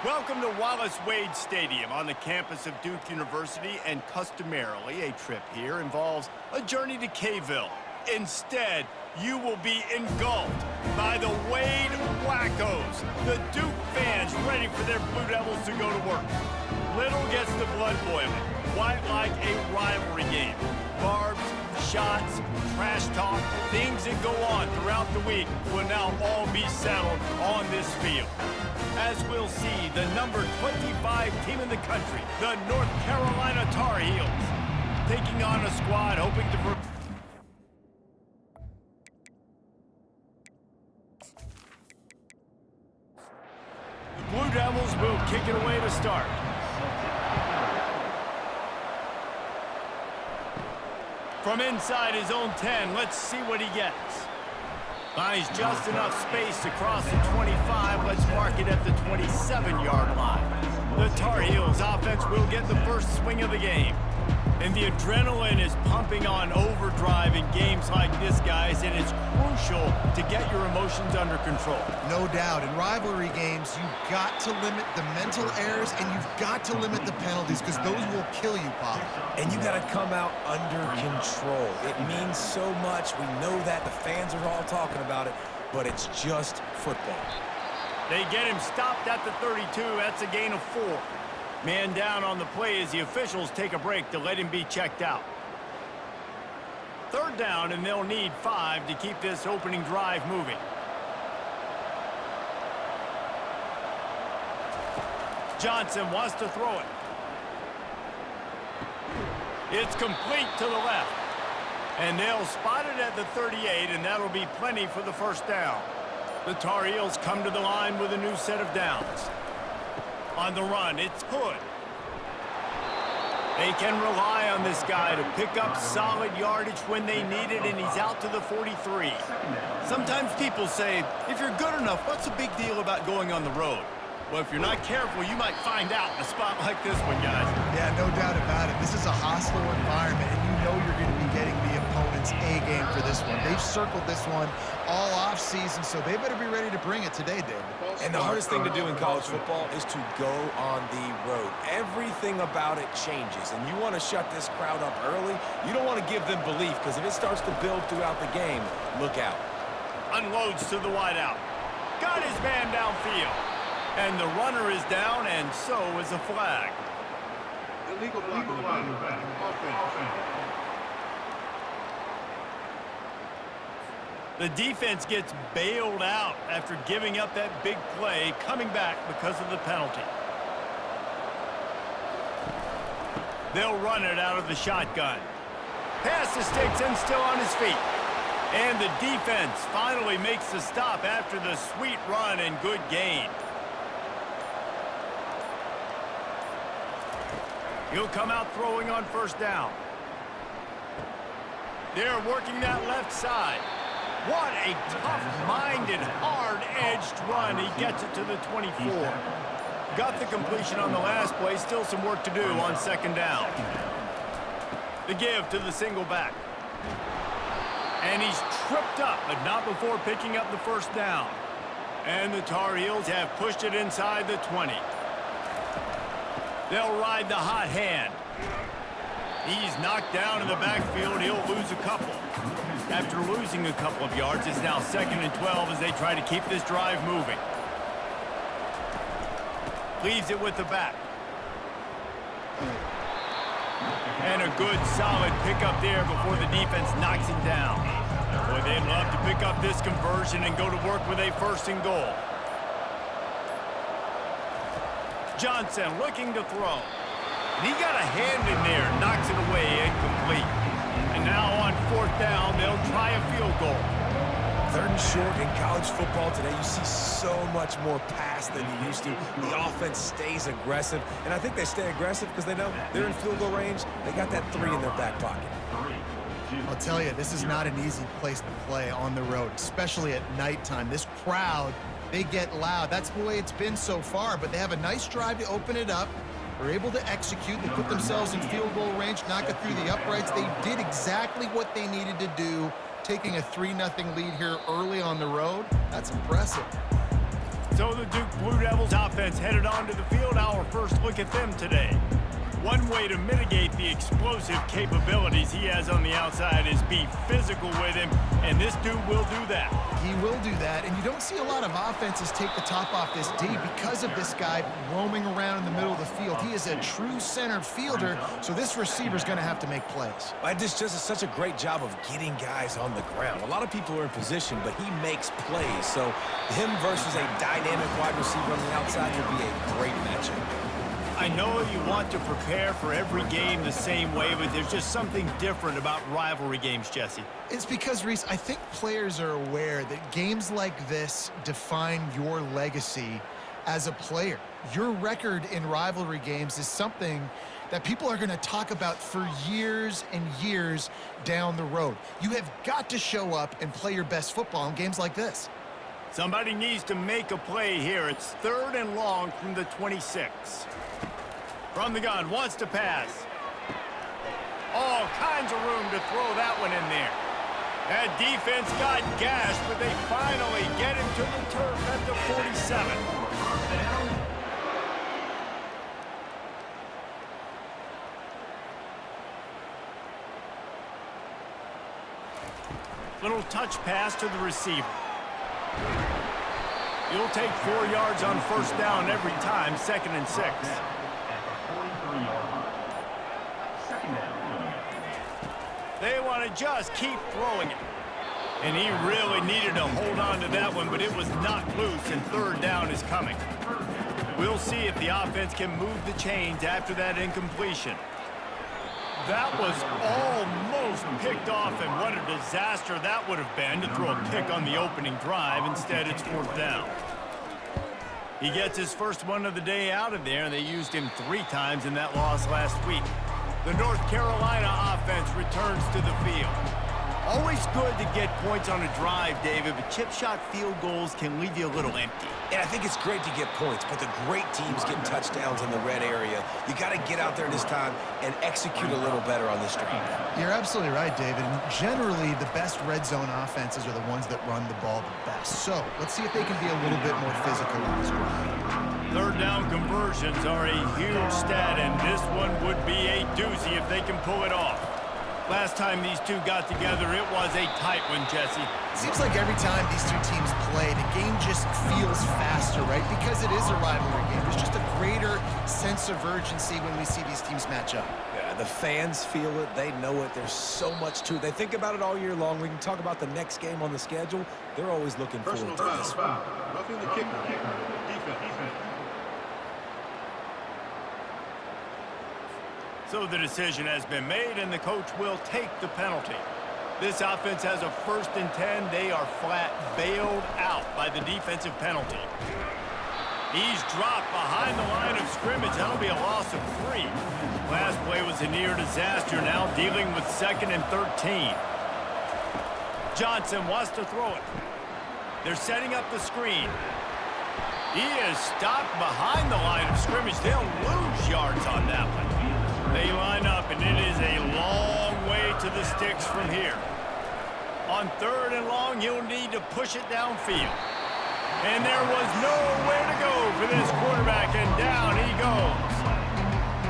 Welcome to Wallace Wade Stadium on the campus of Duke University, and customarily a trip here involves a journey to K-ville. Instead, you will be engulfed by the Wade Wackos, the Duke fans ready for their Blue Devils to go to work. Little gets the blood boiling, quite like a rivalry game. Barbs, shots, trash talk, things that go on throughout the week will now all be settled on this field. As we'll see, the number 25 team in the country, the North Carolina Tar Heels, taking on a squad hoping to... The Blue Devils will kick it away to start. From inside his own 10, let's see what he gets. Finds just enough space to cross the 25. Let's mark it at the 27-yard line. The Tar Heels offense will get the first swing of the game. And the adrenaline is pumping on overdrive in games like this, guys, and it's crucial to get your emotions under control. No doubt. In rivalry games, you've got to limit the mental errors and you've got to limit the penalties because those will kill you, Pop. And you got to come out under control. It means so much. We know that. The fans are all talking about it, but it's just football. They get him stopped at the 32. That's a gain of 4. Man down on the play as the officials take a break to let him be checked out. Third down, and they'll need 5 to keep this opening drive moving. Johnson wants to throw it. It's complete to the left. And they'll spot it at the 38, and that'll be plenty for the first down. The Tar Heels come to the line with a new set of downs. On the run, it's Hood. They can rely on this guy to pick up solid yardage when they need it, and he's out to the 43. Sometimes people say, if you're good enough, what's the big deal about going on the road? Well, if you're not careful, you might find out in a spot like this one, guys. Yeah, no doubt about it. This is a hostile environment, and you know you're going to be getting the opponent's A-game for this one. They've circled this one all off-season, so they better be ready to bring it today, David. And the hardest thing to do in college football is to go on the road. Everything about it changes, and you want to shut this crowd up early. You don't want to give them belief, because if it starts to build throughout the game, look out. Unloads to the wideout. Got his man downfield. And the runner is down, and so is a flag. Illegal flag. The defense gets bailed out after giving up that big play, coming back because of the penalty. They'll run it out of the shotgun. Pass to Sticks and still on his feet. And the defense finally makes the stop after the sweet run and good gain. He'll come out throwing on first down. They're working that left side. What a tough-minded, hard-edged run. He gets it to the 24. Got the completion on the last play. Still some work to do on second down. The give to the single back. And he's tripped up, but not before picking up the first down. And the Tar Heels have pushed it inside the 20. They'll ride the hot hand. He's knocked down in the backfield. He'll lose a couple. After losing a couple of yards, it's now 2nd and 12 as they try to keep this drive moving. Leaves it with the back. And a good, solid pickup there before the defense knocks him down. Boy, they'd love to pick up this conversion and go to work with a 1st and goal. Johnson looking to throw. And he got a hand in there, knocks it away, incomplete. And now on 4th down, they'll try a field goal. 3rd and short in college football today, you see so much more pass than you used to. The offense stays aggressive, and I think they stay aggressive because they know they're in field goal range. They got that 3 in their back pocket. I'll tell you, this is not an easy place to play on the road, especially at nighttime. This crowd, they get loud. That's the way it's been so far, but they have a nice drive to open it up. They're able to execute. They put themselves in field goal range, knock it through the uprights. They did exactly what they needed to do, taking a 3-0 lead here early on the road. That's impressive. So the Duke Blue Devils offense headed onto the field. Our first look at them today. One way to mitigate the explosive capabilities he has on the outside is be physical with him, and this dude will do that. He will do that, and you don't see a lot of offenses take the top off this D because of this guy roaming around in the middle of the field. He is a true center fielder, so this receiver's going to have to make plays. This just is such a great job of getting guys on the ground. A lot of people are in position, but he makes plays, so him versus a dynamic wide receiver on the outside would be a great matchup. I know you want to prepare for every game the same way, but there's just something different about rivalry games, Jesse. It's because, Reese, I think players are aware that games like this define your legacy as a player. Your record in rivalry games is something that people are going to talk about for years and years down the road. You have got to show up and play your best football in games like this. Somebody needs to make a play here. It's 3rd and long from the 26. From the gun, wants to pass. All kinds of room to throw that one in there. That defense got gashed, but they finally get him to the turf at the 47. Little touch pass to the receiver. You'll take 4 yards on 1st down every time, 2nd and 6. They want to just keep throwing it. And he really needed to hold on to that one, but it was knocked loose, and 3rd down is coming. We'll see if the offense can move the chains after that incompletion. That was almost picked off, and what a disaster that would have been to throw a pick on the opening drive. Instead, it's 4th down. He gets his first one of the day out of there, and they used him 3 times in that loss last week. The North Carolina offense returns to the field. Always good to get points on a drive, David, but chip shot field goals can leave you a little empty. And I think it's great to get points, but the great teams get touchdowns in the red area. You got to get out there this time and execute a little better on this drive. You're absolutely right, David. And generally, the best red zone offenses are the ones that run the ball the best. So let's see if they can be a little bit more physical on this drive. 3rd down conversions are a huge stat, and this one would be a doozy if they can pull it off. Last time these two got together, it was a tight one, Jesse. Seems like every time these two teams play, the game just feels faster, right? Because it is a rivalry game. There's just a greater sense of urgency when we see these teams match up. Yeah, the fans feel it. They know it. There's so much to it. They think about it all year long. We can talk about the next game on the schedule. They're always looking forward to this. Foul. Roughing the kicker. Defense. So the decision has been made, and the coach will take the penalty. This offense has a 1st and 10. They are flat bailed out by the defensive penalty. He's dropped behind the line of scrimmage. That'll be a loss of 3. Last play was a near disaster. Now dealing with 2nd and 13. Johnson wants to throw it. They're setting up the screen. He is stopped behind the line of scrimmage. They'll lose yards on that one. They line up, and it is a long way to the sticks from here. On 3rd and long, he'll need to push it downfield. And there was nowhere to go for this quarterback, and down he goes.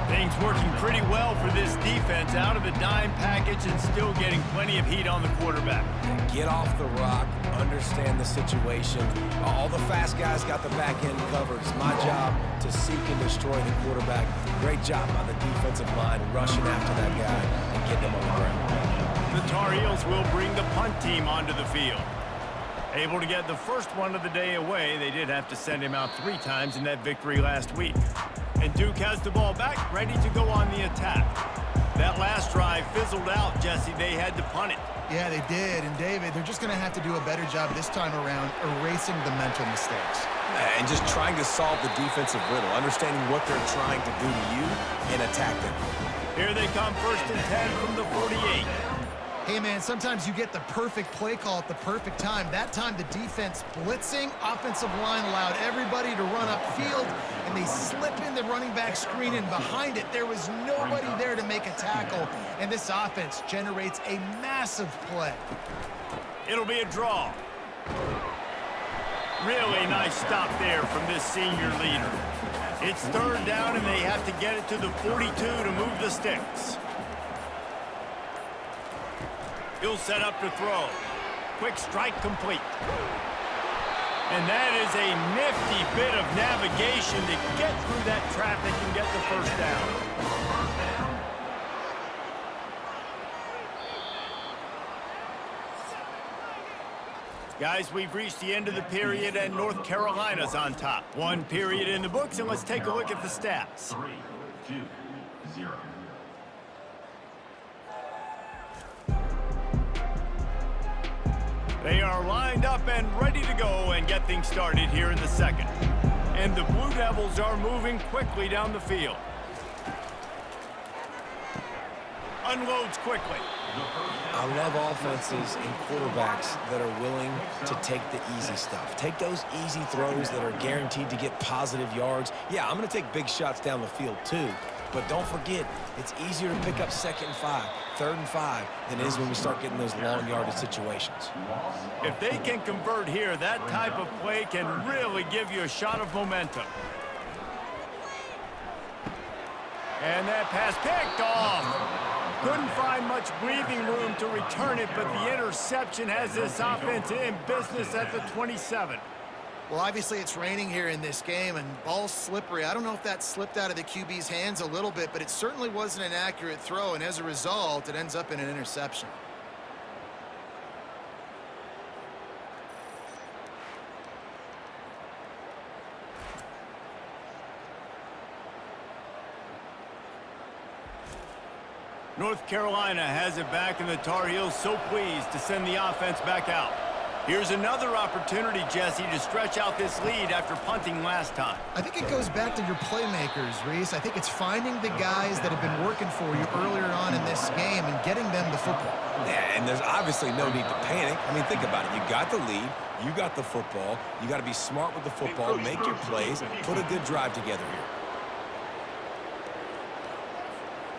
Things working pretty well for this defense, out of the dime package and still getting plenty of heat on the quarterback. Get off the rock, understand the situation. All the fast guys got the back end covered. It's my job to seek and destroy the quarterback. Great job by the defensive line rushing after that guy and getting him on the ground. The Tar Heels will bring the punt team onto the field. Able to get the first one of the day away, they did have to send him out 3 times in that victory last week. And Duke has the ball back, ready to go on the attack. That last drive fizzled out, Jesse. They had to punt it. Yeah, they did. And, David, they're just going to have to do a better job this time around erasing the mental mistakes. And just trying to solve the defensive riddle, understanding what they're trying to do to you and attack them. Here they come, 1st and 10 from the 48. Hey, man, sometimes you get the perfect play call at the perfect time. That time, the defense blitzing, offensive line allowed everybody to run upfield, and they slip in the running back screen, and behind it, there was nobody there to make a tackle, and this offense generates a massive play. It'll be a draw. Really nice stop there from this senior leader. It's third down, and they have to get it to the 42 to move the sticks. He'll set up to throw. Quick strike complete. And that is a nifty bit of navigation to get through that traffic and get the first down. Guys, we've reached the end of the period, and North Carolina's on top. One period in the books, and let's take a look at the stats. 3, 2, 0. They are lined up and ready to go and get things started here in the second. And the Blue Devils are moving quickly down the field. Unloads quickly. I love offenses and quarterbacks that are willing to take the easy stuff. Take those easy throws that are guaranteed to get positive yards. Yeah, I'm going to take big shots down the field too. But don't forget, it's easier to pick up 2nd and 5, 3rd and 5 than it is when we start getting those long yardage situations. If they can convert here, that type of play can really give you a shot of momentum. And that pass picked off. Couldn't find much breathing room to return it, but the interception has this offense in business at the 27. Well, obviously it's raining here in this game, and ball's slippery. I don't know if that slipped out of the QB's hands a little bit, but it certainly wasn't an accurate throw, and as a result, it ends up in an interception. North Carolina has it back, and the Tar Heels so pleased to send the offense back out. Here's another opportunity, Jesse, to stretch out this lead after punting last time. I think it goes back to your playmakers, Reese. I think it's finding the guys that have been working for you earlier on in this game and getting them the football. Yeah, and there's obviously no need to panic. I mean, think about it. You got the lead. You got the football. You got to be smart with the football, make your plays, put a good drive together here.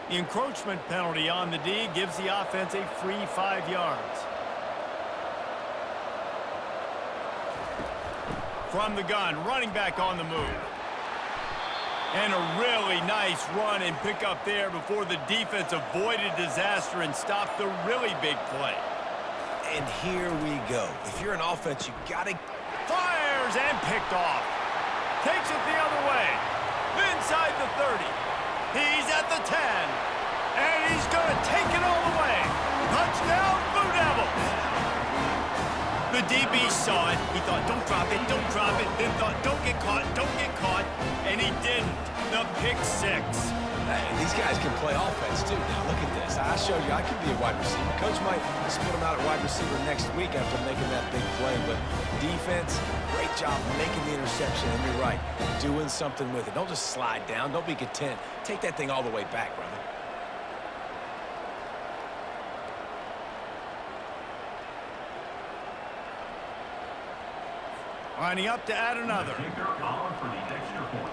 The encroachment penalty on the D gives the offense a free 5 yards. From the gun, running back on the move. And a really nice run and pick up there before the defense avoided disaster and stopped the really big play. And here we go. If you're an offense, you got to... Fires and picked off. Takes it the other way. Inside the 30. He's at the 10. And he's going to take it all the way. Touchdown, Blue Devils. The DB saw it. He thought, don't drop it, don't drop it. Then thought, don't get caught, don't get caught. And he didn't. The pick 6. Hey, these guys can play offense, too. Now, look at this. I showed you I can be a wide receiver. Coach might split him out at wide receiver next week after making that big play. But defense, great job making the interception. And you're right, doing something with it. Don't just slide down. Don't be content. Take that thing all the way back, brother. Lining up to add another. Kicker on for the extra point.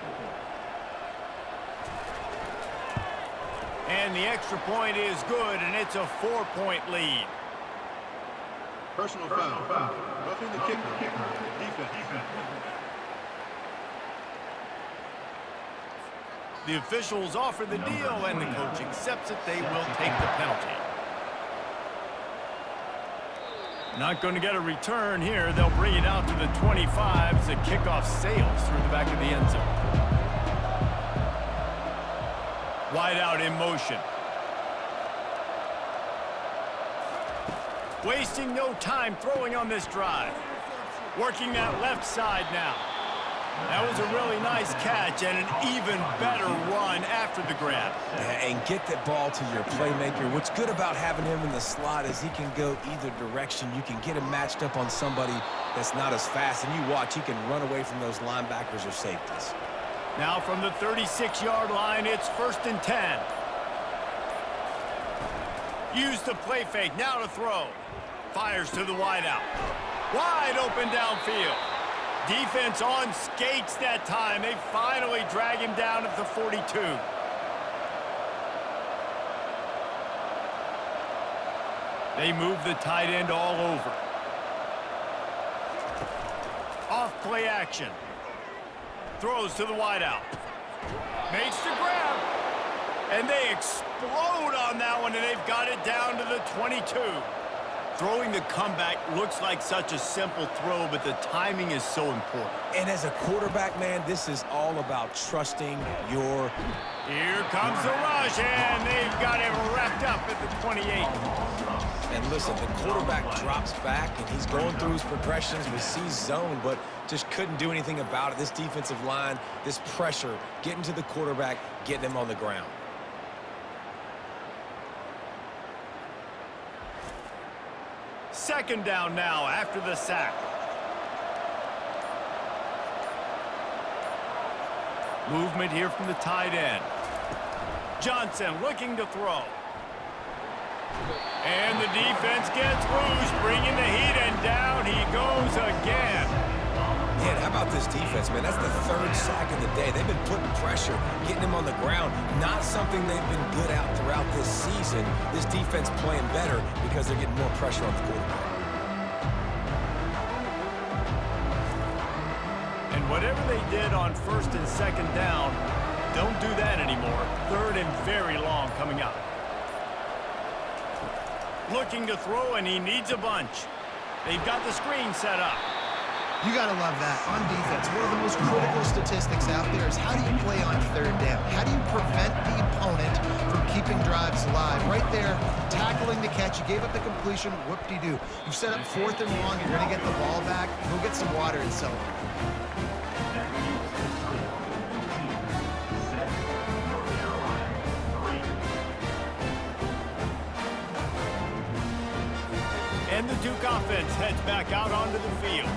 And the extra point is good, and it's a 4-point lead. Personal foul. Roughing the kicker. Defense. The officials offer the deal, and the coach accepts it. They will take the penalty. Not going to get a return here. They'll bring it out to the 25 as the kickoff sails through the back of the end zone. Wide out in motion. Wasting no time throwing on this drive. Working that left side now. That was a really nice catch and an even better run after the grab. And get that ball to your playmaker. What's good about having him in the slot is he can go either direction. You can get him matched up on somebody that's not as fast, and you watch, he can run away from those linebackers or safeties. Now from the 36-yard line, it's 1st and 10. Use the play fake, now to throw. Fires to the wideout. Wide open downfield. Defense on skates that time. They finally drag him down at the 42. They move the tight end all over. off play action. Throws to the wideout. Makes the grab. And they explode on that one, and they've got it down to the 22. Throwing the comeback looks like such a simple throw, but the timing is so important. And as a quarterback, man, this is all about trusting your... Here comes the rush, and they've got him wrapped up at the 28. And listen, the quarterback drops back, and he's going through his progressions. We see zone, but just couldn't do anything about it. This defensive line, this pressure, getting to the quarterback, getting him on the ground. Second down now after the sack. Movement here from the tight end. Johnson looking to throw. And the defense gets loose, bringing the heat, and down he goes again. Man, how about this defense, man? That's the third sack of the day. They've been putting pressure, getting him on the ground. Not something they've been good at throughout this season. This defense playing better because they're getting more pressure on the quarterback. And whatever they did on first and second down, don't do that anymore. Third and very long coming up. Looking to throw, and he needs a bunch. They've got the screen set up. You got to love that. On defense, one of the most critical statistics out there is how do you play on third down? How do you prevent the opponent from keeping drives alive? Right there, tackling the catch. You gave up the completion. Whoop-de-doo. You've set up fourth and long. You're going to get the ball back. Go get some water and celebrate. And the Duke offense heads back out onto the field.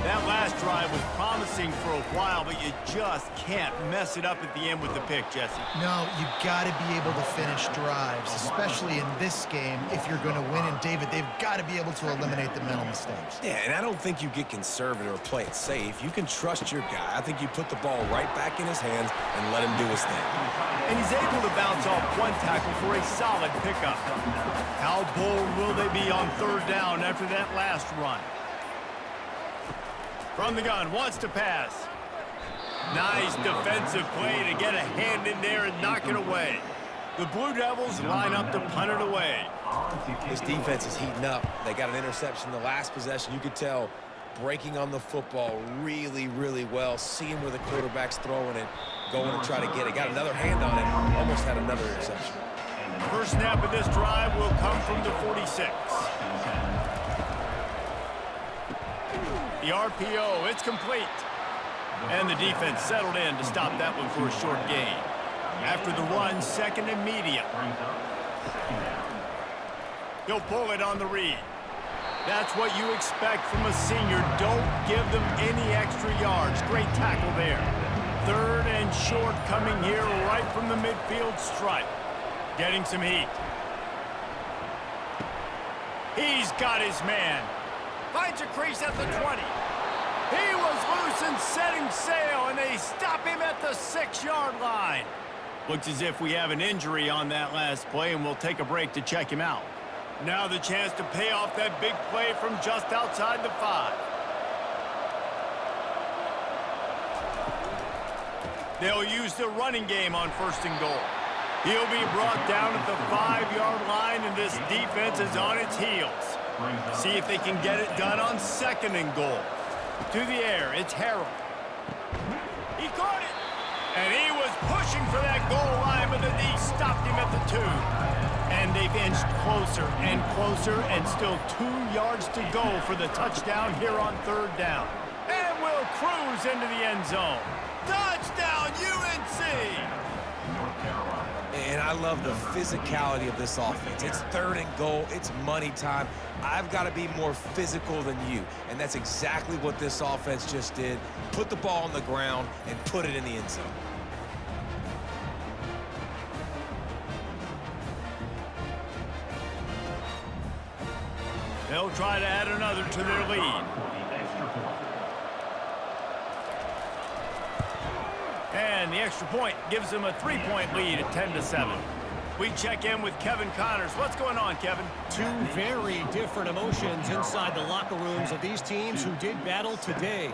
That last drive was promising for a while, but you just can't mess it up at the end with the pick, Jesse. No, you got to be able to finish drives, especially in this game if you're going to win. And, David, they've got to be able to eliminate the mental mistakes. Yeah, and I don't think you get conservative or play it safe. You can trust your guy. I think you put the ball right back in his hands and let him do his thing. And he's able to bounce off one tackle for a solid pickup. How bold will they be on third down after that last run? From the gun, wants to pass. Nice defensive play to get a hand in there and knock it away. The Blue Devils line up to punt it away. This defense is heating up. They got an interception the last possession. You could tell breaking on the football really, really well. Seeing where the quarterback's throwing it, going to try to get it. Got another hand on it. Almost had another interception. First snap of this drive will come from the 46. The RPO, it's complete. And the defense settled in to stop that one for a short gain. After the run, second and medium. He'll pull it on the read. That's what you expect from a senior. Don't give them any extra yards. Great tackle there. Third and short coming here right from the midfield stripe. Getting some heat. He's got his man. Finds a crease at the 20. He was loose and setting sail, and they stop him at the 6-yard line. Looks as if we have an injury on that last play, and we'll take a break to check him out. Now the chance to pay off that big play from just outside the 5. They'll use the running game on first and goal. He'll be brought down at the 5-yard line, and this defense is on its heels. See if they can get it done on second and goal. To the air, it's Harrell. He caught it! And he was pushing for that goal line, but the D stopped him at the 2. And they've inched closer and closer, and still 2 yards to go for the touchdown here on third down. And we'll cruise into the end zone. Touchdown, UNC! And I love the physicality of this offense. It's third and goal. It's money time. I've got to be more physical than you. And that's exactly what this offense just did. Put the ball on the ground and put it in the end zone. They'll try to add another to their lead. And the extra point gives them a 3-point lead at 10-7. We check in with Kevin Connors. What's going on, Kevin? Two very different emotions inside the locker rooms of these teams who did battle today.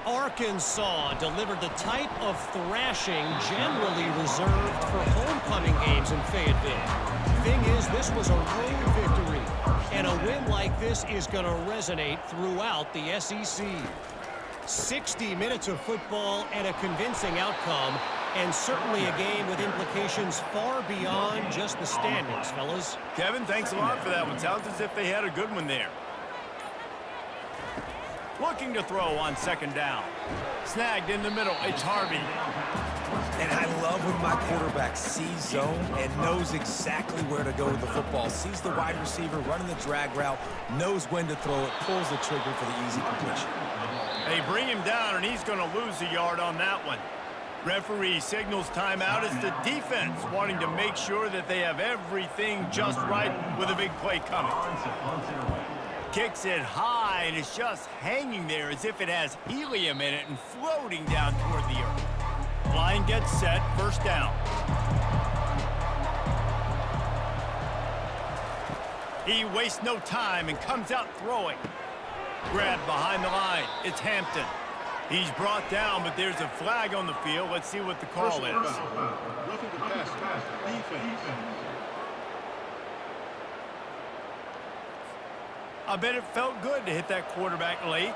Arkansas delivered the type of thrashing generally reserved for homecoming games in Fayetteville. Thing is, this was a road victory, and a win like this is going to resonate throughout the SEC. 60 minutes of football and a convincing outcome, and certainly a game with implications far beyond just the standings, fellas. Kevin, thanks a lot for that one. Sounds as if they had a good one there. Looking to throw on second down. Snagged in the middle. It's Harvey. And I love when my quarterback sees zone and knows exactly where to go with the football. Sees the wide receiver running the drag route, knows when to throw it, pulls the trigger for the easy completion. They bring him down, and he's going to lose a yard on that one. Referee signals timeout as the defense wanting to make sure that they have everything just right with a big play coming. Kicks it high, and it's just hanging there as if it has helium in it and floating down toward the earth. Line gets set, first down. He wastes no time and comes out throwing. Grabbed behind the line. It's Hampton. He's brought down, but there's a flag on the field. Let's see what the call is. Roughing the passer. Defense. I bet it felt good to hit that quarterback late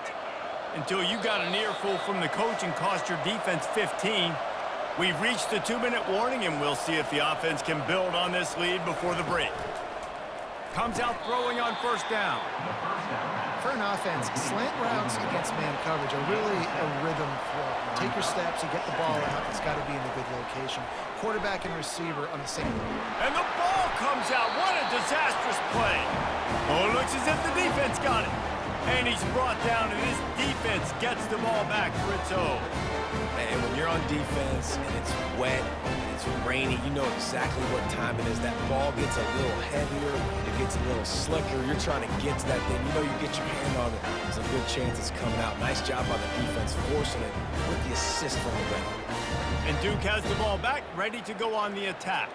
until you got an earful from the coach and cost your defense 15. We've reached the 2-minute warning, and we'll see if the offense can build on this lead before the break. Comes out throwing on first down. For an offense, slant routes against man coverage are really a rhythm flow. You take your steps, you get the ball out, it's got to be in a good location. Quarterback and receiver on the same level. And the ball comes out. What a disastrous play. Oh, it looks as if the defense got it. And he's brought down, and his defense gets the ball back for its own. And when you're on defense and it's wet and it's rainy, you know exactly what time it is. That ball gets a little heavier, it gets a little slicker. You're trying to get to that thing. You know you get your hand on it. There's a good chance it's coming out. Nice job by the defense forcing it with the assist from the ref. And Duke has the ball back, ready to go on the attack.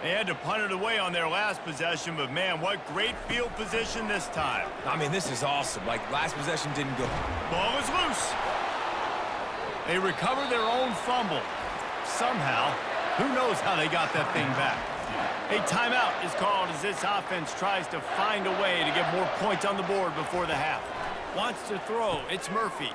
They had to punt it away on their last possession, but man, what great field position this time. I mean, this is awesome. Like, last possession didn't go. Ball is loose. They recover their own fumble. Somehow, who knows how they got that thing back. A timeout is called as this offense tries to find a way to get more points on the board before the half. Wants to throw. It's Murphy.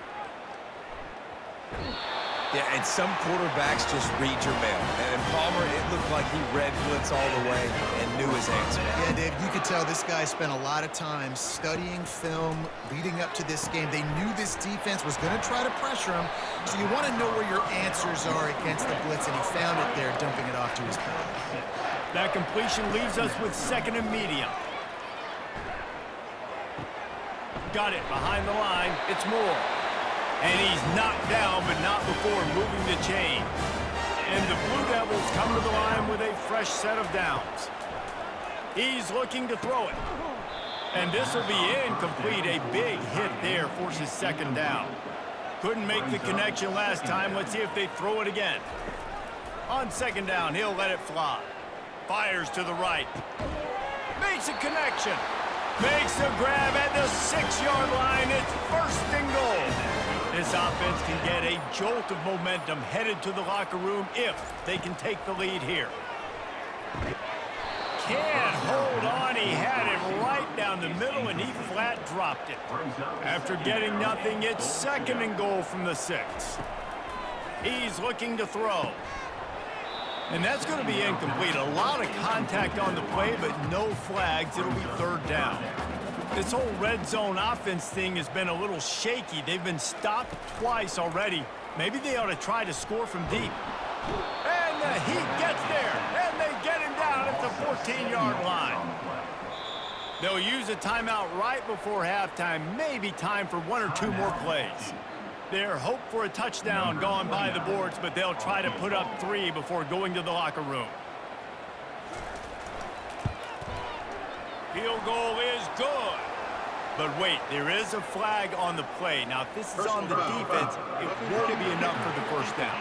Yeah, and some quarterbacks just read your mail. And Palmer, it looked like he read blitz all the way and knew his answer. Yeah, Dave, you could tell this guy spent a lot of time studying film leading up to this game. They knew this defense was going to try to pressure him, so you want to know where your answers are against the blitz, and he found it there, dumping it off to his path. That completion leaves us with second and medium. Got it behind the line. It's Moore. And he's knocked down, but not before moving the chain. And the Blue Devils come to the line with a fresh set of downs. He's looking to throw it. And this will be incomplete. A big hit there forces second down. Couldn't make the connection last time. Let's see if they throw it again. On second down, he'll let it fly. Fires to the right. Makes a connection. Makes the grab at the 6-yard line. It's first and goal. This offense can get a jolt of momentum headed to the locker room if they can take the lead here. Can't hold on. He had it right down the middle, and he flat dropped it. After getting nothing, it's second and goal from the 6. He's looking to throw. And that's going to be incomplete. A lot of contact on the play, but no flags. It'll be third down. This whole red zone offense thing has been a little shaky. They've been stopped twice already. Maybe they ought to try to score from deep. And the Heat gets there, and they get him down at the 14-yard line. They'll use a timeout right before halftime. Maybe time for 1 or 2 more plays. Their hope for a touchdown gone by the boards, but they'll try to put up 3 before going to the locker room. Field goal is good. But wait, there is a flag on the play. Now, if this is on the defense, it won't be enough for the first down.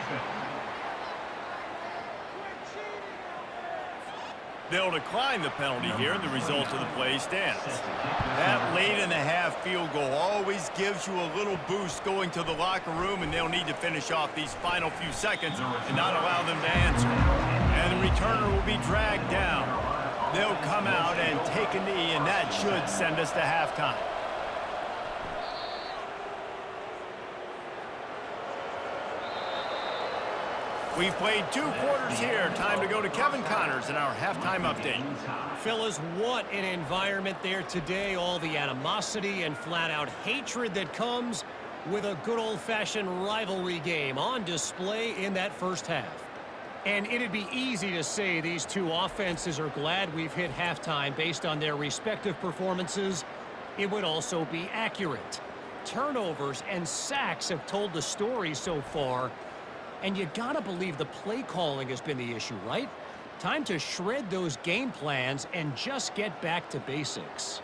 They'll decline the penalty here, and the result of the play stands. That late in the half field goal always gives you a little boost going to the locker room, and they'll need to finish off these final few seconds and not allow them to answer. And the returner will be dragged down. They'll come out and take a knee, and that should send us to halftime. We've played 2 quarters here. Time to go to Kevin Connors in our halftime update. Fellas, what an environment there today. All the animosity and flat-out hatred that comes with a good old-fashioned rivalry game on display in that first half. And it'd be easy to say these two offenses are glad we've hit halftime based on their respective performances. It would also be accurate. Turnovers and sacks have told the story so far. And you gotta believe the play calling has been the issue, right? Time to shred those game plans and just get back to basics.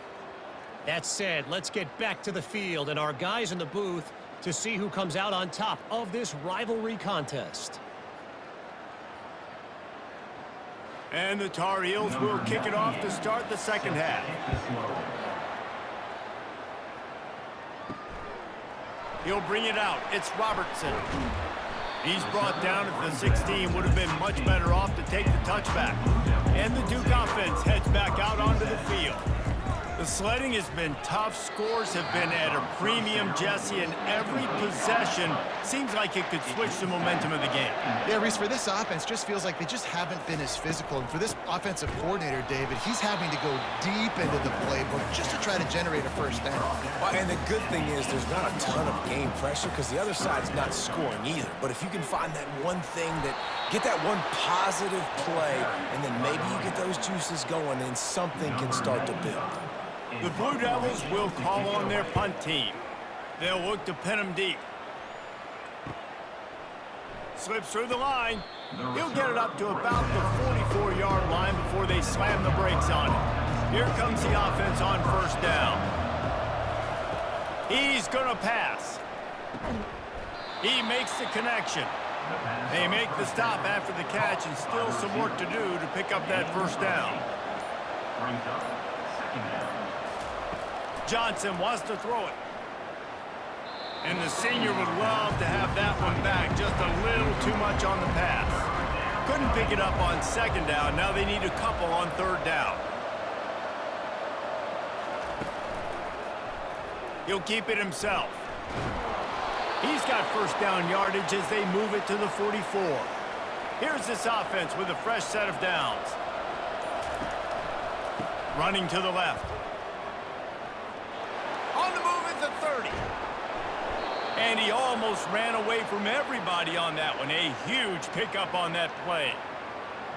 That said, let's get back to the field and our guys in the booth to see who comes out on top of this rivalry contest. And the Tar Heels will kick it off to start the second half. He'll bring it out. It's Robertson. He's brought down at the 16. Would have been much better off to take the touchback. And the Duke offense heads back out onto the field. The sledding has been tough. Scores have been at a premium, Jesse, and every possession seems like it could switch the momentum of the game. Yeah, Reese, for this offense, just feels like they just haven't been as physical. And for this offensive coordinator, David, he's having to go deep into the playbook just to try to generate a first down. Well, and the good thing is there's not a ton of game pressure because the other side's not scoring either. But if you can find that one thing get that one positive play, and then maybe you get those juices going, and something can start to build. The Blue Devils will call on their punt team. They'll look to pin him deep. Slips through the line. He'll get it up to about the 44-yard line before they slam the brakes on it. Here comes the offense on first down. He's going to pass. He makes the connection. They make the stop after the catch, and still some work to do to pick up that first down. Johnson wants to throw it. And the senior would love to have that one back. Just a little too much on the pass. Couldn't pick it up on second down. Now they need a couple on third down. He'll keep it himself. He's got first down yardage as they move it to the 44. Here's this offense with a fresh set of downs. Running to the left. On the move at the 30. And he almost ran away from everybody on that one. A huge pickup on that play.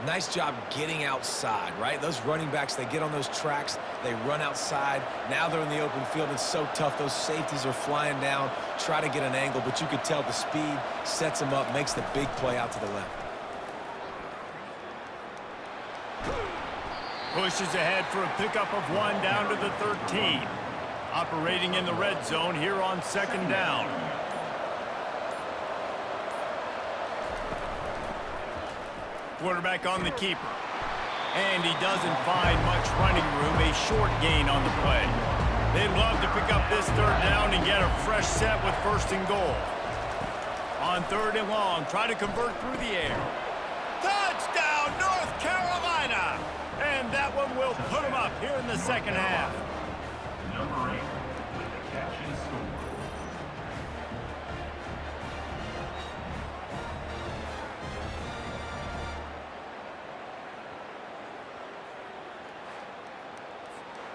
Nice job getting outside, right? Those running backs, they get on those tracks, they run outside. Now they're in the open field. It's so tough. Those safeties are flying down, try to get an angle, but you could tell the speed sets them up, makes the big play out to the left. Pushes ahead for a pickup of 1 down to the 13. Operating in the red zone here on second down. Quarterback on the keeper. And he doesn't find much running room. A short gain on the play. They'd love to pick up this third down and get a fresh set with first and goal. On third and long, try to convert through the air. Touchdown, North Carolina! And that one will put them up here in the second half. Number 8 with the catch and score.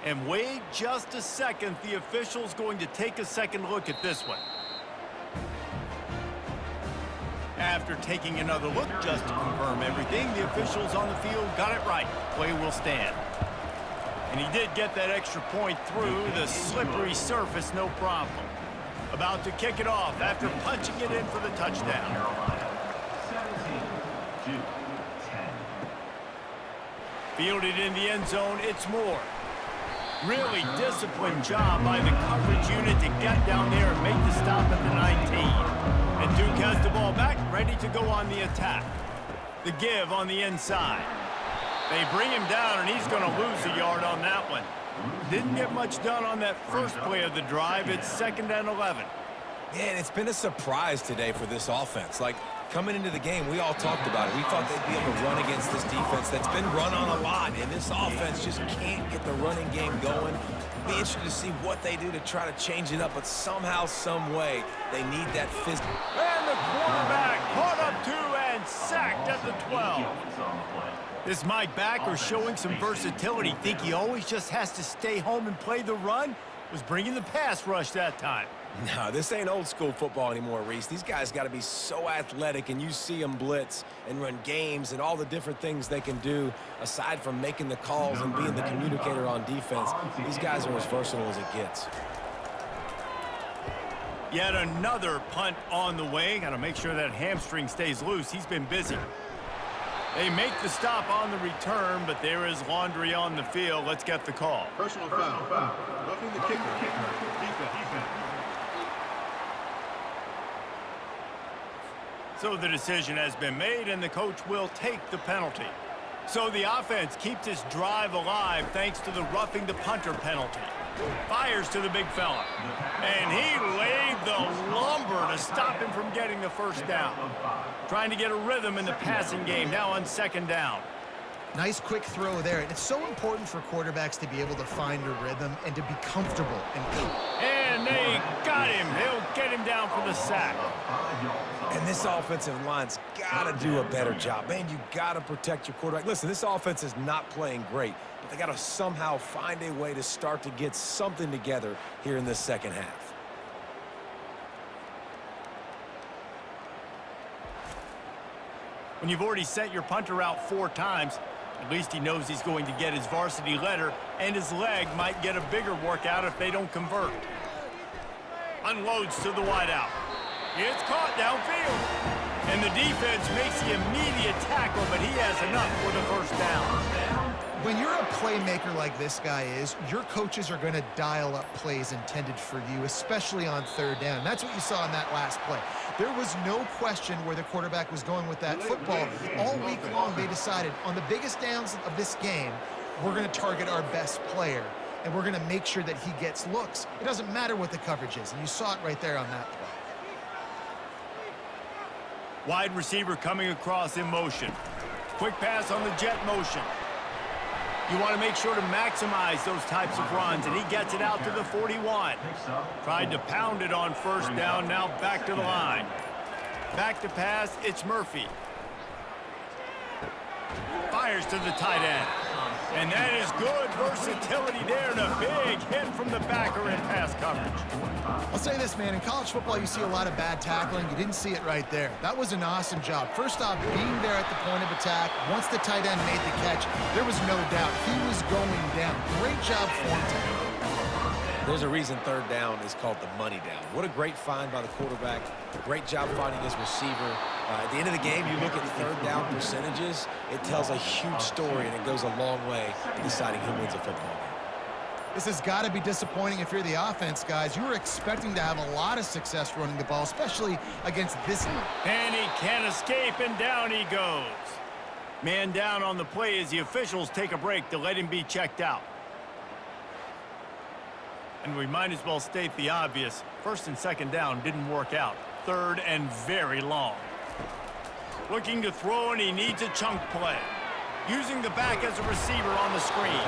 And wait just a second. The official's going to take a second look at this one. After taking another look just to confirm everything, the officials on the field got it right. Play will stand. And he did get that extra point through the slippery surface, no problem. About to kick it off after punching it in for the touchdown. Carolina, 17, Duke, 10. Fielded in the end zone, it's Moore. Really disciplined job by the coverage unit to get down there and make the stop at the 19. And Duke has the ball back, ready to go on the attack. The give on the inside. They bring him down, and he's going to lose a yard on that one. Didn't get much done on that first play of the drive. It's 2nd and 11. Man, it's been a surprise today for this offense. Like, coming into the game, we all talked about it. We thought they'd be able to run against this defense that's been run on a lot, and this offense just can't get the running game going. Be interested to see what they do to try to change it up, but somehow, some way, they need that physical. And the quarterback caught up to and sacked at the 12. This Mike backer showing some versatility. Think he always just has to stay home and play the run? Was bringing the pass rush that time. No, this ain't old school football anymore, Reese. These guys got to be so athletic, and you see them blitz and run games and all the different things they can do aside from making the calls and being the communicator on defense. These guys are as versatile as it gets. Yet another punt on the way. Got to make sure that hamstring stays loose. He's been busy. They make the stop on the return, but there is laundry on the field. Let's get the call. Personal foul. Roughing the kicker. Defense. So the decision has been made, and the coach will take the penalty. So the offense keeps this drive alive thanks to the roughing the punter penalty. Fires to the big fella. And he laid the lumber to stop him from getting the first down. Trying to get a rhythm in the passing game, now on 2nd down. Nice quick throw there. And it's so important for quarterbacks to be able to find a rhythm and to be comfortable. And they got him. They'll get him down for the sack. And this offensive line's got to do a better job. Man, you got to protect your quarterback. Listen, this offense is not playing great, but they got to somehow find a way to start to get something together here in this second half. When you've already sent your punter out 4 times, at least he knows he's going to get his varsity letter, and his leg might get a bigger workout if they don't convert. Unloads to the wideout. It's caught downfield. And the defense makes the immediate tackle, but he has enough for the first down. When you're a playmaker like this guy is, your coaches are going to dial up plays intended for you, especially on 3rd down. That's what you saw in that last play. There was no question where the quarterback was going with that football. All week long, they decided on the biggest downs of this game, we're going to target our best player, and we're going to make sure that he gets looks. It doesn't matter what the coverage is, and you saw it right there on that play. Wide receiver coming across in motion. Quick pass on the jet motion. You want to make sure to maximize those types of runs, and he gets it out to the 41. Tried to pound it on 1st down, now back to the line. Back to pass, it's Murphy. Fires to the tight end. And that is good versatility there, and a big hit from the backer in pass coverage. I'll say this, man, in college football, you see a lot of bad tackling. You didn't see it right there. That was an awesome job. First off, being there at the point of attack, once the tight end made the catch, there was no doubt he was going down. Great job for him today. There's a reason 3rd down is called the money down. What a great find by the quarterback. Great job finding his receiver. At the end of the game, you look at 3rd down percentages, it tells a huge story, and it goes a long way in deciding who wins a football game. This has got to be disappointing if you're the offense, guys. You were expecting to have a lot of success running the ball, especially against this. And he can't escape, and down he goes. Man down on the play as the officials take a break to let him be checked out. And we might as well state the obvious. 1st and 2nd down didn't work out. 3rd and very long. Looking to throw, and he needs a chunk play. Using the back as a receiver on the screen.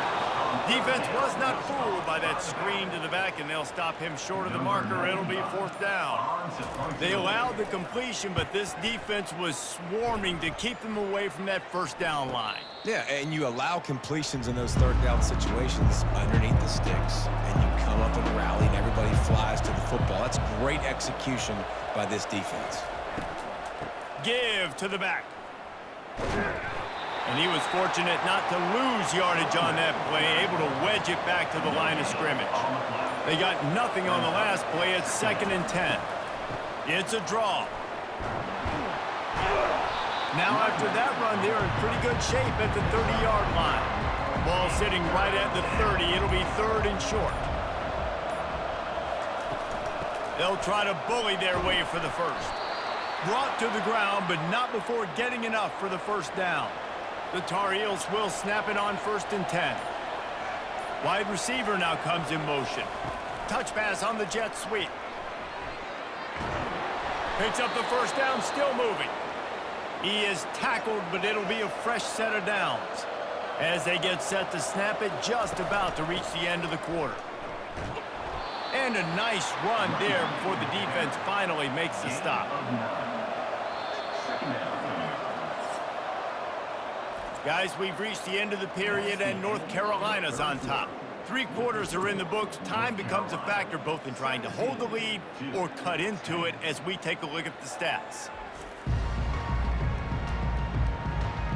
Defense was not fooled by that screen to the back, and they'll stop him short of the marker. It'll be 4th down. They allowed the completion, but this defense was swarming to keep them away from that 1st down line. Yeah, and you allow completions in those 3rd down situations underneath the sticks, and you come up and rally, and everybody flies to the football. That's great execution by this defense. Give to the back. And he was fortunate not to lose yardage on that play, able to wedge it back to the line of scrimmage. They got nothing on the last play. It's 2nd and 10. It's a draw. Now after that run, they're in pretty good shape at the 30-yard line. Ball sitting right at the 30. It'll be 3rd and short. They'll try to bully their way for the first. Brought to the ground, but not before getting enough for the 1st down. The Tar Heels will snap it on 1st and 10. Wide receiver now comes in motion. Touch pass on the jet sweep. Picks up the first down, still moving. He is tackled, but it'll be a fresh set of downs as they get set to snap it, just about to reach the end of the quarter. And a nice run there before the defense finally makes the stop. Guys, we've reached the end of the period, and North Carolina's on top. 3 quarters are in the books. Time becomes a factor both in trying to hold the lead or cut into it as we take a look at the stats.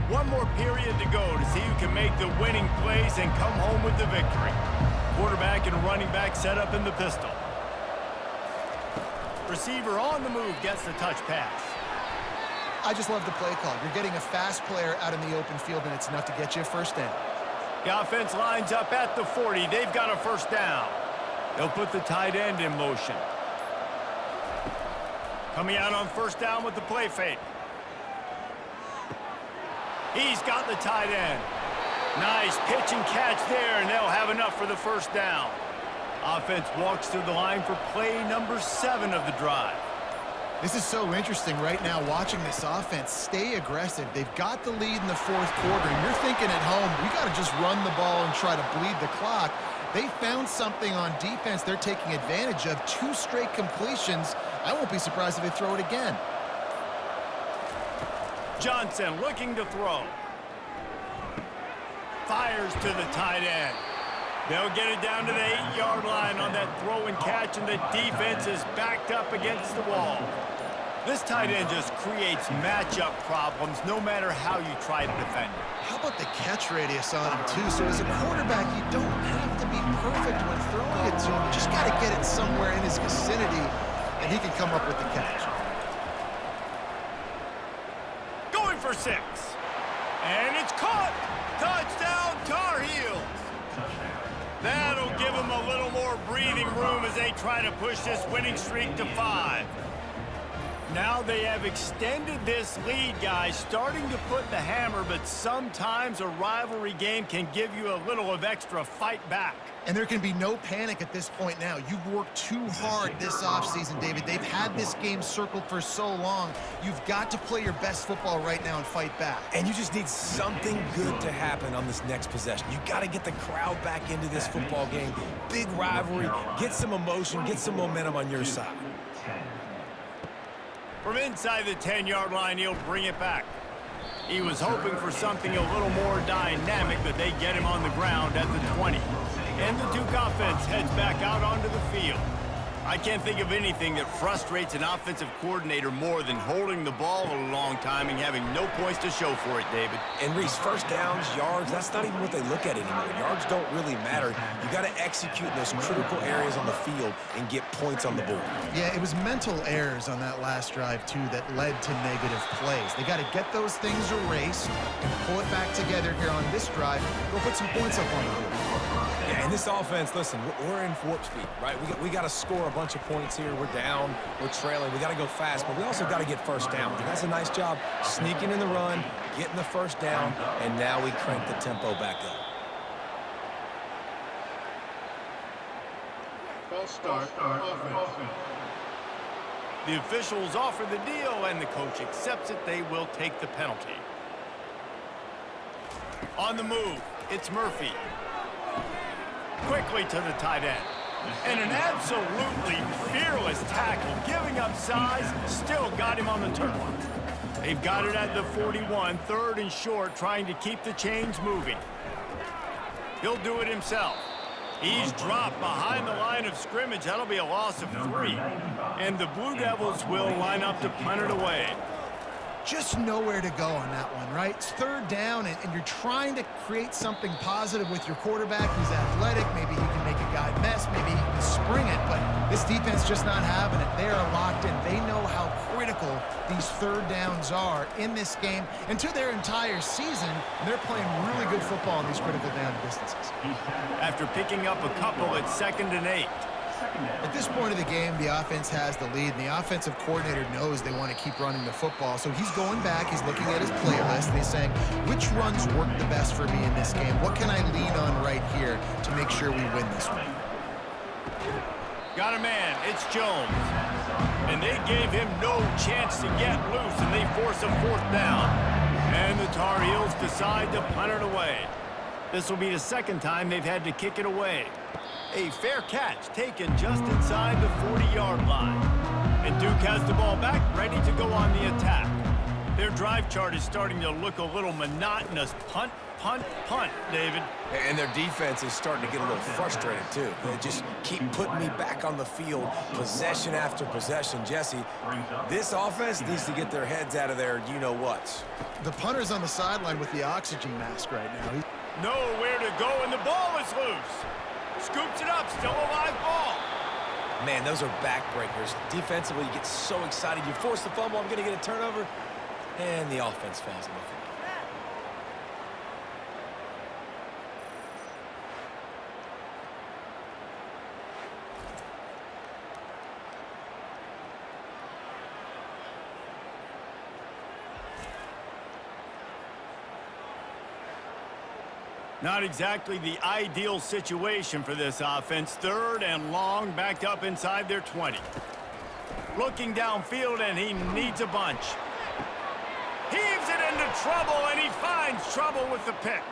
One more period to go to see who can make the winning plays and come home with the victory. Quarterback and running back set up in the pistol. Receiver on the move gets the touch pass. I just love the play call. You're getting a fast player out in the open field, and it's enough to get you a first down. The offense lines up at the 40. They've got a first down. They'll put the tight end in motion. Coming out on first down with the play fake. He's got the tight end. Nice pitch and catch there, and they'll have enough for the first down. Offense walks through the line for play number 7 of the drive. This is so interesting right now, watching this offense stay aggressive. They've got the lead in the 4th quarter, and you're thinking at home, we got to just run the ball and try to bleed the clock. They found something on defense they're taking advantage of. 2 straight completions. I won't be surprised if they throw it again. Johnson looking to throw. Fires to the tight end. They'll get it down to the 8-yard line on that throw and catch, and the defense is backed up against the wall. This tight end just creates matchup problems no matter how you try to defend it. How about the catch radius on him, too? So as a quarterback, you don't have to be perfect when throwing it to him. You just got to get it somewhere in his vicinity, and he can come up with the catch. Going for 6. And it's caught. Touchdown, Tar Heels. That'll give them a little more breathing room as they try to push this winning streak to 5. Now they have extended this lead, guys, starting to put the hammer, but sometimes a rivalry game can give you a little of extra fight back. And there can be no panic at this point now. You've worked too hard this offseason, David. They've had this game circled for so long. You've got to play your best football right now and fight back. And you just need something good to happen on this next possession. You got to get the crowd back into this football game. Big rivalry. Get some emotion. Get some momentum on your side. From inside the 10-yard line, he'll bring it back. He was hoping for something a little more dynamic, but they get him on the ground at the 20. And the Duke offense heads back out onto the field. I can't think of anything that frustrates an offensive coordinator more than holding the ball a long time and having no points to show for it, David. And Reese, first downs, yards, that's not even what they look at anymore. Yards don't really matter. You got to execute in those critical areas on the field and get points on the board. Yeah, it was mental errors on that last drive, too, that led to negative plays. They got to get those things erased and pull it back together here on this drive. Go put some points up on the board. Yeah, and this offense, listen, we're in warp speed, right? We got to score a bunch of points here. We're down, we're trailing. We got to go fast, but we also got to get first down. And that's a nice job sneaking in the run, getting the first down, and now we crank the tempo back up. False start, offense. The officials offer the deal, and the coach accepts it. They will take the penalty. On the move, it's Murphy. Quickly to the tight end. And an absolutely fearless tackle, giving up size, still got him on the turn. They've got it at the 41, 3rd and short, trying to keep the chains moving. He'll do it himself. He's dropped behind the line of scrimmage. That'll be a loss of 3. And the Blue Devils will line up to punt it away. Just nowhere to go on that one, right? It's 3rd down, and you're trying to create something positive with your quarterback. He's athletic. Maybe he can make a guy miss. Maybe he can spring it, but this defense just not having it. They are locked in. They know how critical these 3rd downs are in this game and to their entire season. And they're playing really good football in these critical down distances. After picking up a couple at 2nd and 8, At this point of the game, the offense has the lead, and the offensive coordinator knows they want to keep running the football. So he's going back, he's looking at his playlist, and he's saying, which runs work the best for me in this game? What can I lean on right here to make sure we win this one? Got a man, it's Jones. And they gave him no chance to get loose, and they force a 4th down. And the Tar Heels decide to punt it away. This will be the 2nd time they've had to kick it away. A fair catch taken just inside the 40-yard line. And Duke has the ball back, ready to go on the attack. Their drive chart is starting to look a little monotonous. Punt, punt, punt, David. And their defense is starting to get a little frustrated, too. They just keep putting me back on the field, possession after possession. Jesse, this offense needs to get their heads out of their you-know-whats. The punter's on the sideline with the oxygen mask right now. Nowhere to go, and the ball is loose. Scoops it up, still a live ball. Man, those are backbreakers. Defensively, you get so excited. You force the fumble, I'm going to get a turnover, and the offense falls on the field. Not exactly the ideal situation for this offense. 3rd and long, backed up inside their 20. Looking downfield, and he needs a bunch. Heaves it into trouble, and he finds trouble with the pick.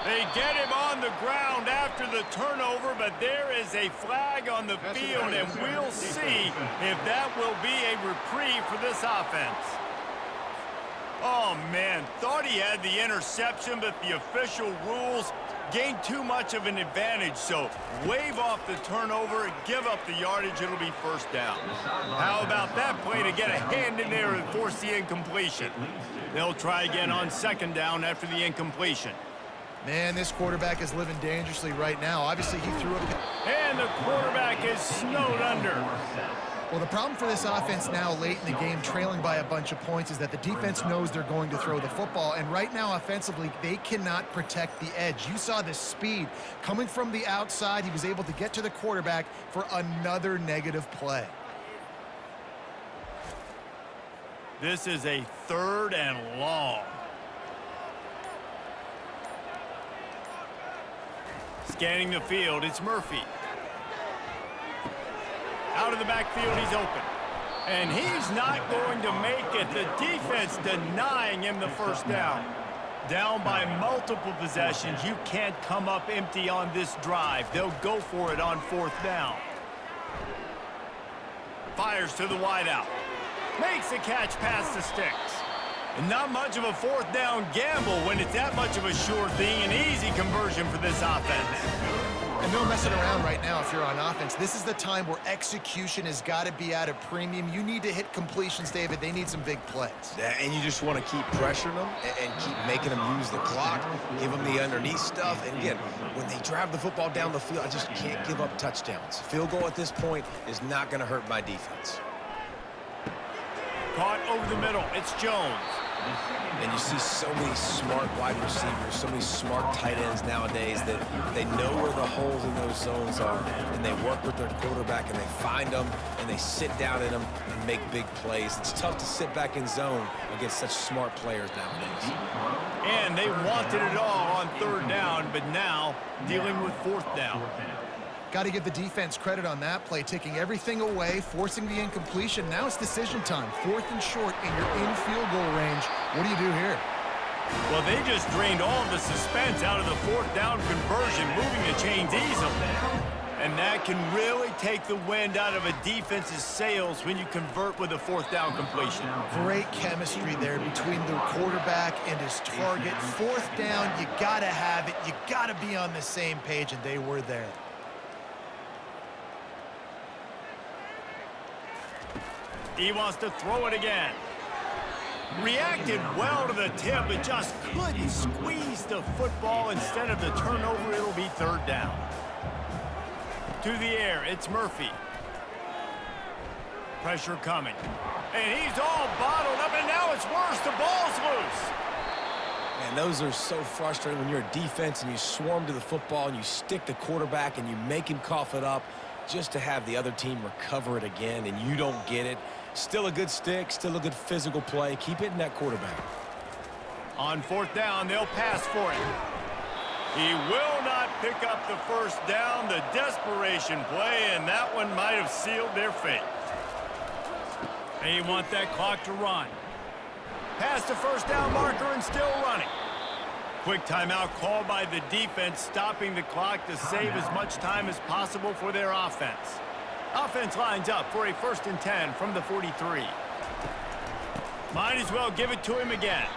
They get him on the ground after the turnover, but there is a flag on the field, and we'll see if that will be a reprieve for this offense. Oh, man, thought he had the interception, but the official rules gained too much of an advantage, so wave off the turnover, give up the yardage, it'll be 1st down. How about that play to get a hand in there and force the incompletion? They'll try again on 2nd down after the incompletion. Man, this quarterback is living dangerously right now. Obviously, he threw a... And the quarterback is snowed under. Well, the problem for this offense now late in the game, trailing by a bunch of points, is that the defense knows they're going to throw the football. And right now, offensively, they cannot protect the edge. You saw the speed coming from the outside. He was able to get to the quarterback for another negative play. This is a 3rd and long. Scanning the field, it's Murphy. Out of the backfield, he's open. And he's not going to make it. The defense denying him the 1st down. Down by multiple possessions. You can't come up empty on this drive. They'll go for it on 4th down. Fires to the wideout. Makes a catch past the sticks. And not much of a 4th down gamble when it's that much of a sure thing. An easy conversion for this offense. And no messing around right now if you're on offense. This is the time where execution has got to be at a premium. You need to hit completions, David. They need some big plays. Yeah, and you just want to keep pressuring them and keep making them use the clock, give them the underneath stuff. And again, when they drive the football down the field, I just can't give up touchdowns. Field goal at this point is not going to hurt my defense. Caught over the middle. It's Jones. And you see so many smart wide receivers, so many smart tight ends nowadays that they know where the holes in those zones are, and they work with their quarterback, and they find them, and they sit down in them and make big plays. It's tough to sit back in zone against such smart players nowadays. And they wanted it all on 3rd down, but now dealing with 4th down. Got to give the defense credit on that play, taking everything away, forcing the incompletion. Now it's decision time. 4th and short, and you're in field goal range. What do you do here? Well, they just drained all the suspense out of the 4th down conversion, moving the chains easily. And that can really take the wind out of a defense's sails when you convert with a 4th down completion. Great chemistry there between the quarterback and his target. 4th down, you got to have it. You got to be on the same page, and they were there. He wants to throw it again. Reacted well to the tip, but just couldn't squeeze the football. Instead of the turnover, it'll be 3rd down. To the air, it's Murphy. Pressure coming. And he's all bottled up, and now it's worse. The ball's loose. Man, those are so frustrating when you're a defense and you swarm to the football and you stick the quarterback and you make him cough it up. just to have the other team recover it again and you don't get it. Still a good stick, still a good physical play. Keep hitting that quarterback. On 4th down, they'll pass for it. He will not pick up the first down. The desperation play, and that one might have sealed their fate. They want that clock to run. Past the first down marker and still running. Quick timeout called by the defense, stopping the clock to save as much time as possible for their offense. Offense lines up for a 1st and 10 from the 43. Might as well give it to him again.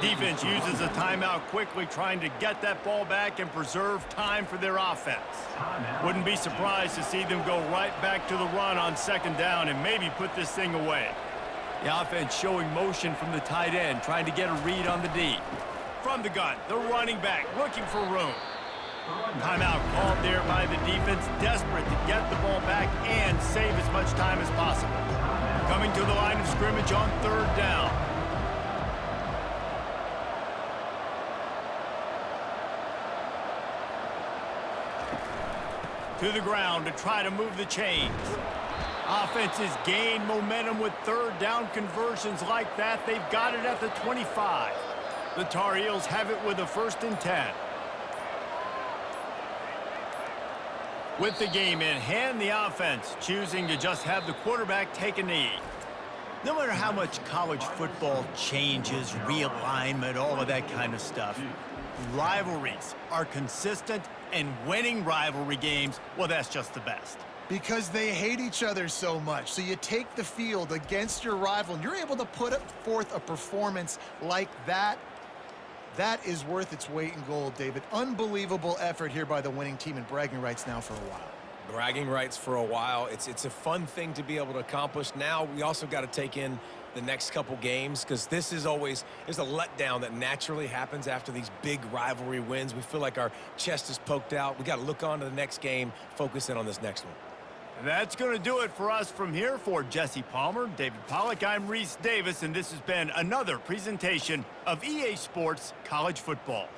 Defense uses a timeout quickly, trying to get that ball back and preserve time for their offense. Wouldn't be surprised to see them go right back to the run on 2nd down and maybe put this thing away. The offense showing motion from the tight end, trying to get a read on the D. From the gun, the running back looking for room. Timeout called there by the defense, desperate to get the ball back and save as much time as possible. Coming to the line of scrimmage on 3rd down. To the ground to try to move the chains. Offenses gain momentum with 3rd down conversions like that. They've got it at the 25. The Tar Heels have it with a 1st and 10. With the game in hand, the offense choosing to just have the quarterback take a knee. No matter how much college football changes, realignment, all of that kind of stuff, rivalries are consistent, and winning rivalry games, well, that's just the best. Because they hate each other so much. So you take the field against your rival, and you're able to put forth a performance like that. That is worth its weight in gold, David. Unbelievable effort here by the winning team, and bragging rights now for a while. Bragging rights for a while. It's a fun thing to be able to accomplish. Now we also got to take in the next couple games, because this is always, there's a letdown that naturally happens after these big rivalry wins. We feel like our chest is poked out. We got to look on to the next game, focus in on this next one. That's going to do it for us from here. For Jesse Palmer, David Pollack, I'm Reese Davis, and this has been another presentation of EA Sports College Football.